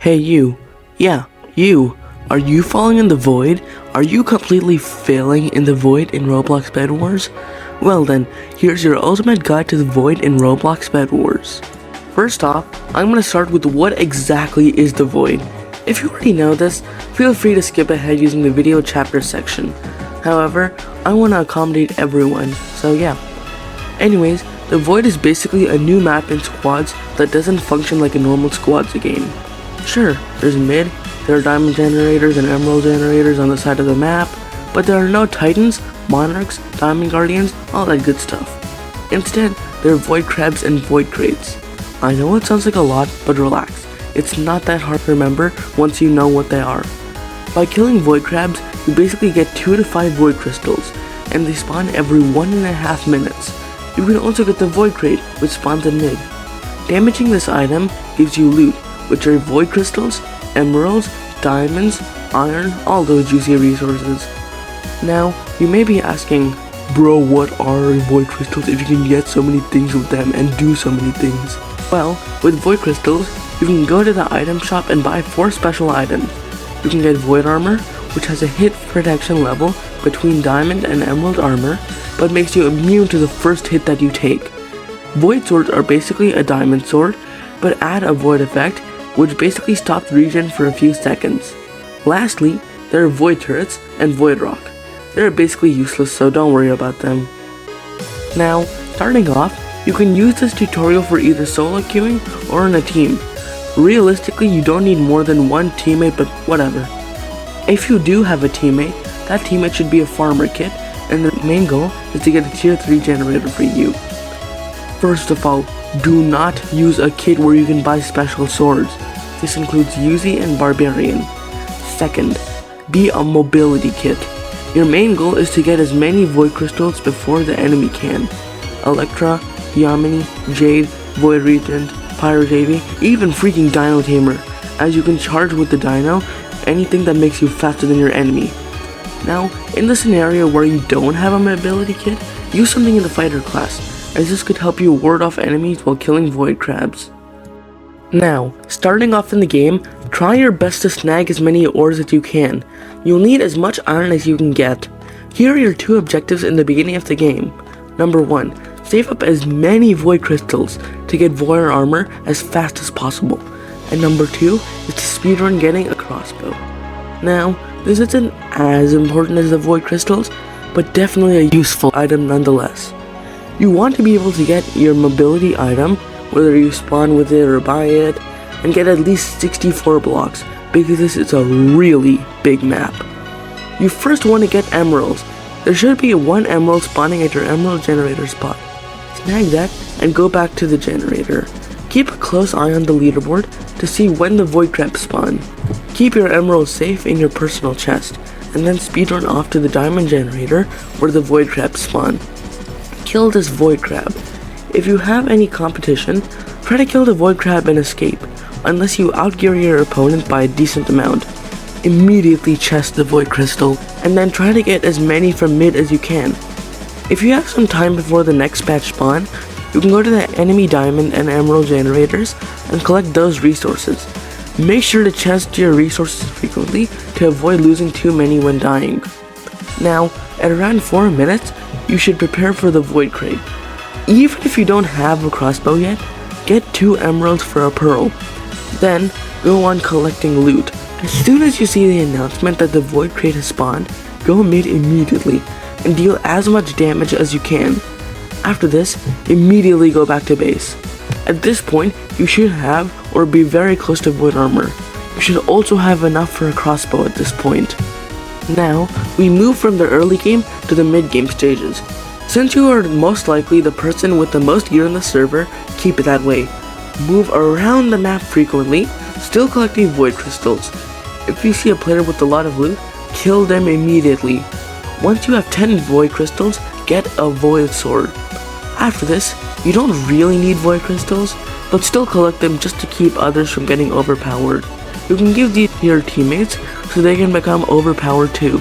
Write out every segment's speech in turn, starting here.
Hey you. Yeah, you. Are you falling in the void? Are you completely failing in the void in Roblox Bedwars? Well then, here's your ultimate guide to the void in Roblox Bedwars. First off, I'm going to start with what exactly is the void. If you already know this, feel free to skip ahead using the video chapter section. However, I want to accommodate everyone, so yeah. Anyways, the void is basically a new map in squads that doesn't function like a normal squads game. Sure, there's mid, there are diamond generators and emerald generators on the side of the map, but there are no titans, monarchs, diamond guardians, all that good stuff. Instead, there are void crabs and void crates. I know it sounds like a lot, but relax. It's not that hard to remember once you know what they are. By killing void crabs, you basically get 2 to 5 void crystals, and they spawn every 1.5 minutes. You can also get the void crate, which spawns in mid. Damaging this item gives you loot, which are void crystals, emeralds, diamonds, iron, all those juicy resources. Now, you may be asking, bro, what are void crystals if you can get so many things with them and do so many things? Well, with void crystals, you can go to the item shop and buy 4 special items. You can get void armor, which has a hit protection level between diamond and emerald armor, but makes you immune to the first hit that you take. Void swords are basically a diamond sword, but add a void effect, which basically stops regen for a few seconds. Lastly, there are void turrets and void rock. They're basically useless, so don't worry about them. Now, starting off, you can use this tutorial for either solo queuing or in a team. Realistically, you don't need more than one teammate, but whatever. If you do have a teammate, that teammate should be a farmer kit, and the main goal is to get a tier 3 generator for you. First of all, do not use a kit where you can buy special swords. This includes Uzi and Barbarian. Second, be a mobility kit. Your main goal is to get as many void crystals before the enemy can. Electra, Yamini, Jade, Void Regent, Pirate AV, even freaking Dino Tamer, as you can charge with the Dino anything that makes you faster than your enemy. Now, in the scenario where you don't have a mobility kit, use something in the fighter class, as this could help you ward off enemies while killing void crabs. Now, starting off in the game, try your best to snag as many ores as you can. You'll need as much iron as you can get. Here are your 2 objectives in the beginning of the game. Number 1, save up as many void crystals to get void armor as fast as possible. And number 2 is to speedrun getting a crossbow. Now, this isn't as important as the void crystals, but definitely a useful item nonetheless. You want to be able to get your mobility item, whether you spawn with it or buy it, and get at least 64 blocks, because this is a really big map. You first want to get emeralds. There should be 1 emerald spawning at your emerald generator spot. Snag that and go back to the generator. Keep a close eye on the leaderboard to see when the void crabs spawn. Keep your emeralds safe in your personal chest, and then speedrun off to the diamond generator where the void crabs spawn. Kill this void crab. If you have any competition, try to kill the void crab and escape, unless you outgear your opponent by a decent amount. Immediately chest the void crystal, and then try to get as many from mid as you can. If you have some time before the next batch spawn, you can go to the enemy diamond and emerald generators and collect those resources. Make sure to chest your resources frequently to avoid losing too many when dying. Now, at around 4 minutes, you should prepare for the void crate. Even if you don't have a crossbow yet, get 2 emeralds for a pearl. Then, go on collecting loot. As soon as you see the announcement that the void crate has spawned, go mid immediately and deal as much damage as you can. After this, immediately go back to base. At this point, you should have or be very close to void armor. You should also have enough for a crossbow at this point. Now, we move from the early game to the mid game stages. Since you are most likely the person with the most gear in the server, keep it that way. Move around the map frequently, still collecting void crystals. If you see a player with a lot of loot, kill them immediately. Once you have 10 void crystals, get a void sword. After this, you don't really need void crystals, but still collect them just to keep others from getting overpowered. You can give these to your teammates so they can become overpowered too.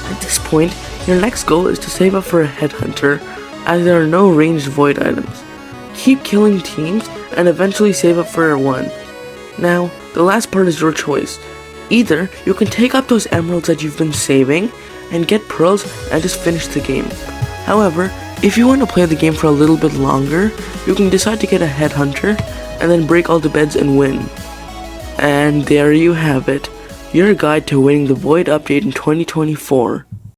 At this point, your next goal is to save up for a headhunter, as there are no ranged void items. Keep killing teams and eventually save up for one. Now, the last part is your choice. Either you can take up those emeralds that you've been saving and get pearls and just finish the game. However, if you want to play the game for a little bit longer, you can decide to get a headhunter and then break all the beds and win. And there you have it, your guide to winning the Void update in 2024.